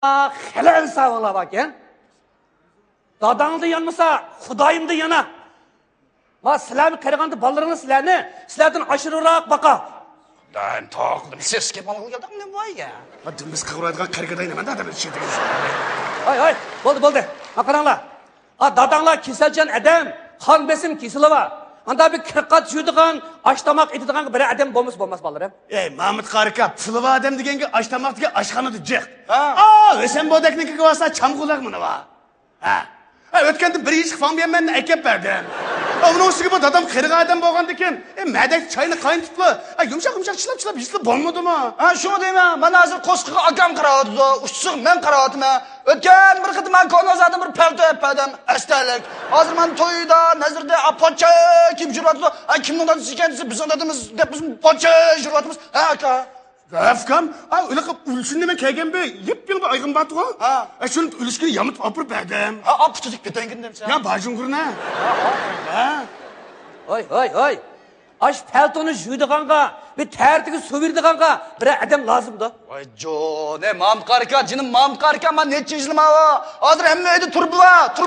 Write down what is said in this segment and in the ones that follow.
Helal sağlığa bak ya. Dadağında yanmasa, Xudayımda yana. Ma sizlerni qaraganda balalarınız sizlerden aşırırak baka. Dan to'qdim sesga bola qilgandim ne voy ya. Biz qavuradigan qargadayman da adam ichida. Ay, bo'ldi. Ha qaranglar. Dadanglar kesilgan adam, qon besim kesili var. Anda bir 40 qat yuydigan, ashtamoq etadigan bir adam bo'lmas bolalar. Ey, Mahmud qarika, pulva adam deganga ashtamoq degan ashxonada jiq. Ha. O'shan bodaknikiga bo'lsa chamqulaq meni va. Ha. O'tganda bir ish qilib bermanni akab berdim. Onun ustiga bu dadam qirg'a adam bo'lganda ekan, madak choyni qaynatibdi. Yumshoq chilab yizlab bo'lmadimi? Ha, shuni deyman. Mana hozir qo'sqiga akam qarayapti, ushsiq men qarayapman. O'tgan bir qitim men konozadim bir palto yapadim. Astalik. Hozir men to'yda, nazarda pocha kiyib yuribdi. Kimning dadasi ekansiz, bizning dadamiz deb biz pocha yuribmiz. Ha, aka. Afkam, öyle qilib ulishni men kelgan be, yep-yil ayg'in batg'o. Ha. Shuni ulishni yamib opirib berdim. Ha, optudik betengin demsan. Ya bajungurna. Ha. Oy. Aş paltonu yuydiganga, bir tertigi so'virdiganga bir adam lazımdı. Voy jone, mam qarika, jinim mam qarika, men necha yilma va. Hozir hamma uyda turib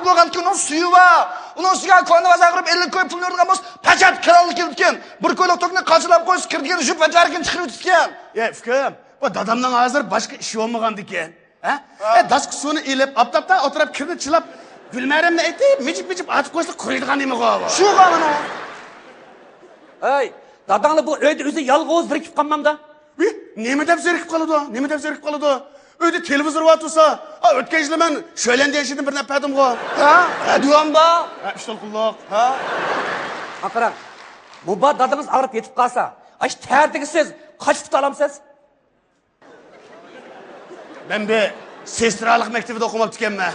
bo'lgan kun suvi va. Uning ustiga konvaza qilib 50 ko'y pulni urgan bo'lsa, pachat kirolib kelibgan. Bir ko'ylak tokni qachilab qo'yib kirdigan shu bajarkin chiqib o'tgan. Fikrim, bu dadamdan hozir boshqa ish bo'lmagan ekan. Ha? Dask suvni elib, aptapda o'tirib kirdi chilab, Gulmarimni aytib, mijib atib qo'ysa quriydigan nima qo'yib. Shu qamana. Ey, dadanglar bu uyda o'zi yolg'iz birikib qolmamda. Nima deb zerikib qoladi? Uyda televizor bor tursa, o'tgan yil men sho'landa yashadim bir napadim qo'y. Ha? Radioam bor. Ishtoqulloq. Ha? Qarang. Bu dadangiz og'rib yetib qolsa, ash tertigi siz qochib tutamsiz? Men bu sestralik maktabida o'qimabdi ekanman.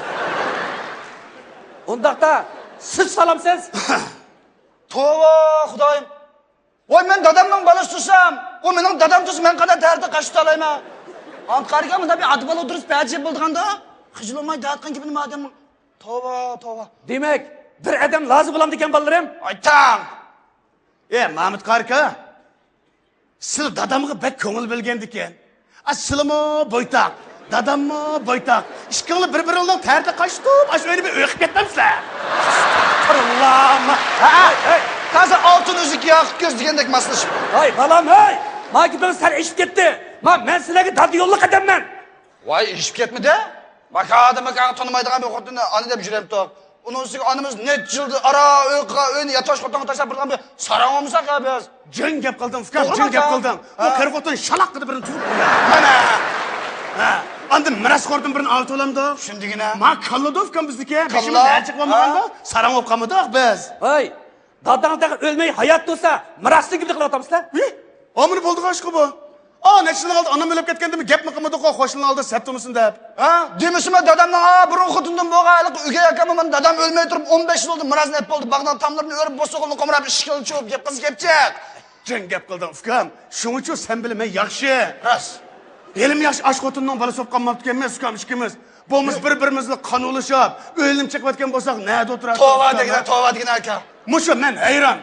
Undaqda siz salamsiz? Tova, Xudoyim. Voy men dadamning balasi tursam, o mening dadam tursa men qanday tartib qashib olayman. Anqarga menda bir adbal o'tirib pajib bo'lganda, xijilmay da'atgan gibi nima adam. Tova. Demak, bir adam lozim bo'lamdi ekan bolalarim. Aytang. Mahmud qarika. Siz dadamga bek ko'ngil bilgan ekan. Silmi boytaq, dadammi boytaq. Ishqinglar bir-biringizdan tartib qashib, ash o'yni bir o'qib ketmamsizlar. Allah'ım. Hozir oltin uzuk yoqib ko'z degandek maslashib. Hay balam hay. Ma gidin sen ishib ketdi. Men sizlarga dadi yo'lliq adamman. Voy, ishib ketmidi? Makadimi kan tanimaydigan bir xotinni ani deb yuribdi. Uning ustiga onamiz net yildi ara o'yni yatosh xotinga tashlab birdan bir sarangomsak biz. Jin gap qildim, fikr, jin gap qildim. Bu qirq xotin shalaq qilib birini turib qo'yadi. Mana. Ha, endi miras qo'rdim birini olib olamdi. Shundigina. Ma Kalladovkam bizniki. Beshimiz achib bo'lmaganda sarang bo'lib qolmadik biz. Hay. Dadangda o'lmay hayot tursa, mirasni gibi qilib otamsizlar? Omini bo'ldi qo'shqi bu. Nechining oldi onam o'lib ketganda gapni qilmadi qo'y qo'shning oldi saptimisin deb. Ha, demisimi dadamning burun xotindan bo'lganlik uyga yaqaman men dadam o'lmay turib 15 yil oldi miras nep bo'ldi. Bag'dan tamlarni o'rib bo'sog'ini qo'mrab ishqil cho'p gap qiz gapchaq. Jin gap qildim, fikam. Shuning uchun sen bilmay yaxshi. Ras. Elim yaxshi ash xotinning balasi bo'lib qolmabdi ekanmiz, fikam ishkimiz. Bo'miz bir-birimizni qonulishib, o'lim chiqayotgan bo'lsak, nada o'tiradi? Tova degan aka. Mushu men hayron.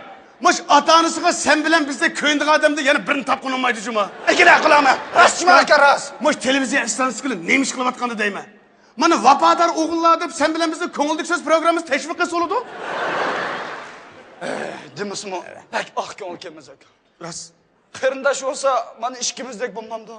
Mush ota-onasiga sen bilan bizda ko'yindiq odamda yana birini topqin olmaydi juma. Ikila qilaman. Rastmi aka ras. Mush televiziya stansiyasida nemish qilayotganda deyman. Mana vafodor o'g'illar deb sen bilan bizning ko'ngillik so'z programmamiz tashviq qilsa bo'ladi. Demisimi? Bak ko'ngil kelmas aka. Ras. Qarindosh bo'lsa, mana ikkimizdek bo'lmamda.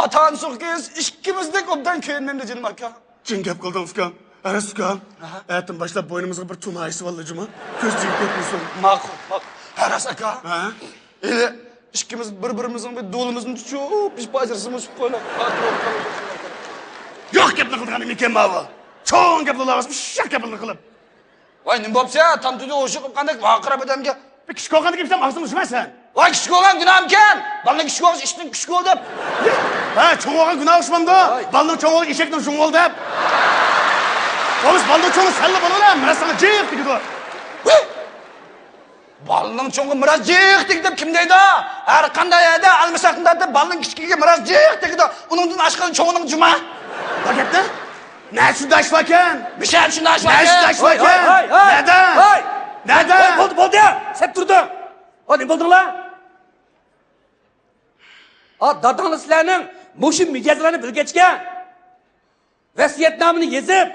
Ota-onasiz ikkimizdek obdan ko'yinmamda jinim aka. Jin gap qildim fikam. Araskan. Hayatım başlab boynumuzga bir tuma aysi valla cuma. Ko'z jiyib ketmasin. Ma'qul. Aras aka. Ha? Eli ikkimiz bir-birimizning bir do'limizni tutib, ish bajarsimiz qo'ylab. Yo'q gapni qilganim ekan mava. Cho'ng gapni olasiz, shaq gapni qilib. Voy, nima bo'psa, tamtida o'sha qilib qanday vaqirab odamga bir kishi qo'ygan gapsam og'zimni ushmaysan. Voy, kishi qo'ygan gunohim ekan. Balning kishi qo'ygan ishning kishi qo'y deb. Ha, cho'ng qo'ygan gunoh ushmamda. Balning cho'ng qo'ygan eshakning cho'ng qo'l deb. Qo'mish balning cho'ngni salla bolalar, mana sana jiq digdi. Balning cho'ng'i miras jiq digdi deb kim deydi? Har qanday edi, almasaqda deb balning kichkiga miras jiq digdi. Uningdan ashqani cho'ng'ning juma. Paketda? Ne shunday ishvakan? Mishan shunday ishvakan. Ne shunday ishvakan? Nada? Bo'ldi. Sen turdi. Nima bo'ldinglar? Dadanglar sizlarning mushu mijozlarni bilgachga vasiyatnomani yezib,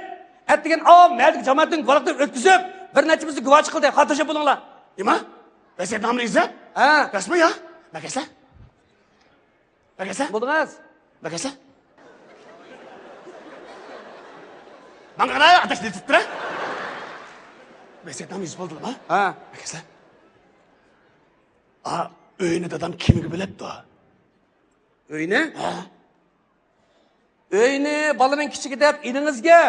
atdigan avom maldik jamoatning guvohlikdan o'tkazib, bir nechimizni guvohchi qildi. Xotirjam bo'linglar. Nima? Vasiyatnomani izlab? Ha, Rasmi ya? Bakasa? Bakasa? bo'ldingiz. Bakasa? Bana qara, atash netibdi. Vasiyatnoma yozib oldingmi? Ha. Bakasa? Uyini dadam kimiga bilibdi? Uyni? Ha. Uyni balaning kichigi deb iningizga,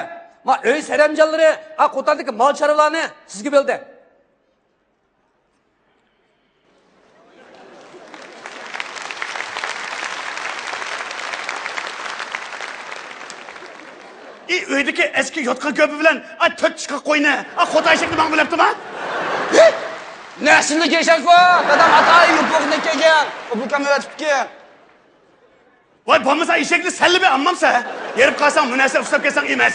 ma uy saramjonlari, qo'tardagi mol chorvalarni sizga bildi. Uydagi eski yotqan ko'pi bilan 4 chiqib qo'yni, Xudo shekli men bilibdimi? Nasılni keşak var? Dadam atayı yupuğuna kegen. Bu kamerat ki. Voy, bo'lmasa eshakni sallibi ammamsa, yerib qolsang, munasib ushlab kelsang emas.